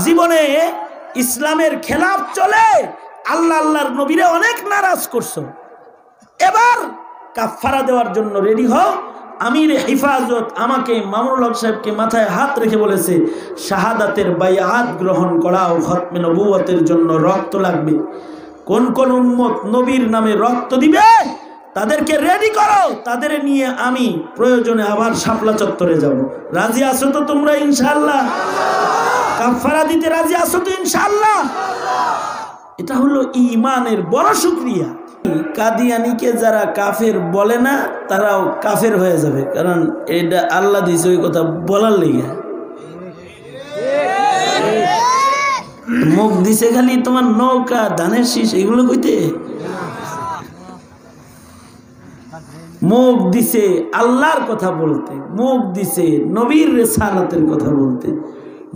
জীবনে ইসলামের খেলাফ চলে, আল্লাহ আল্লাহর নবীরে অনেক নারাজ করছো, এবার কাফারা দেওয়ার জন্য রেডি হও। আমির হিফাজত আমাকে মামুনুল হক সাহেবকে মাথায় হাত রেখে বলেছে, শাহাদাতের বাইআত গ্রহণ করা ও খতমে নবুয়তের জন্য রক্ত লাগবে। কোন কোন উম্মত নবীর নামে রক্ত দিবে তাদেরকে রেডি করো, তাদের নিয়ে আমি প্রয়োজনে আবার শাপলা চত্বরে যাব। রাজি আছো তো তোমরা ইনশাআল্লাহ? কাফারা দিতে রাজি আছো তো ইনশাআল্লাহ? এটা হলো ঈমানের বড় শুকরিয়া। কাদিয়ানীকে যারা কাফের বলে না তারাও কাফের হয়ে যাবে, কারণ এটা আল্লাহ দিয়েছে ওই কথা বলার লেগে। মুখ দিছে খালি তোমার নৌকা ধানের শীষ এগুলো কইতে, মুখ দিছে আল্লাহর কথা বলতে, মুখ দিছে নবীর রিসালাতের কথা বলতে,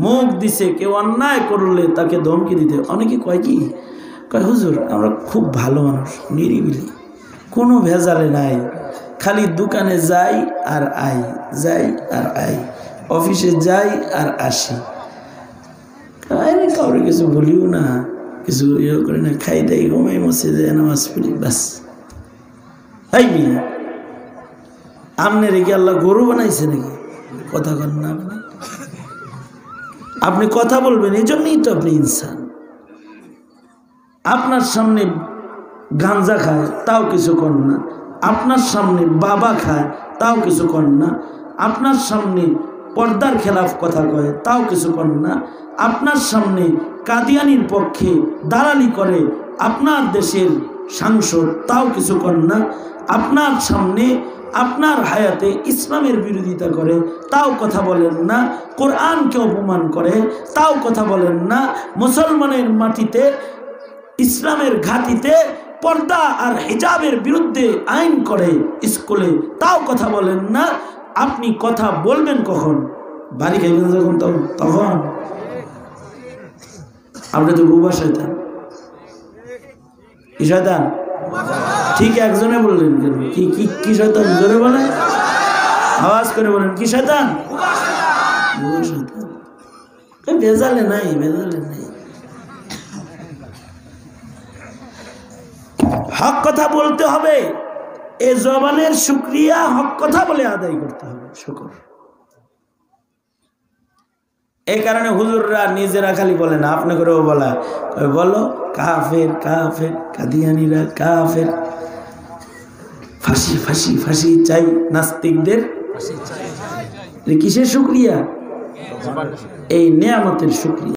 মুখ দিছে কেউ অন্যায় করলে তাকে ধমকি দিতে। অনেকে কয় কি, কয় হুজুর আমরা খুব ভালো মানুষ, নিরিবিলি, কোনো ভেজালে নাই, খালি দোকানে যাই আর আই, যাই আর আই, অফিসে যাই আর আসি, কাউরে কিছু বলিও না, কিছু ইয়ে করি না, খাই দেয়, ঘুমাই, মসজিদে নামাজ পড়ি, বাস। তাই মিয়া আমনে রেখে আল্লাহ গরু বানাইছে নাকি? কথা কন না আপনি কথা বলবেন, এই জন্যই তো আপনি ইনসান। আপনার সামনে গাঞ্জা খায় তাও কিছু কর না, আপনার সামনে বাবা খায় তাও কিছু কর না, আপনার সামনে পর্দার খেলাফ কথা কয় তাও কিছু কর না, আপনার সামনে কাদিয়ানির পক্ষে দালালি করে আপনার দেশের সাংসদ তাও কিছু কর না, আপনার সামনে আপনার হায়াতে ইসলামের বিরোধিতা করে তাও কথা বলেন না, কোরআনকে অপমান করে তাও কথা বলেন না, মুসলমানের মাটিতে ইসলামের ঘাটিতে পর্দা আর হিজাবের বিরুদ্ধে আইন করে স্কুলে তাও কথা বলেন না। আপনি কথা বলবেন কখন? বাড়ি খাইবেন যখন, তখন আপনি তো বুবা শয়তান। কি শয়তান? ঠিক একজনে বললেন কেন? কি কি কি শয়তান? জোরে বলেন, আওয়াজ করে বলেন, কি শয়তান? বুবা শয়তান। ভেজালে নাই, ভেজালে নাই। হক কথা বলতে হবে, এ জবানের শুকরিয়া হক কথা বলে আদায় করতে হবে, শুকর। এই কারণে হুজুররা নিজেরা খালি বলে না, আপনি করেও বলা, বলো কাফের কাফের, কাদিয়ানীরা কাফের, ফাঁসি ফাঁসি ফাঁসি চাই, নাস্তিকদের কিসের শুকরিয়া? এই নেয়ামতের শুকরিয়া।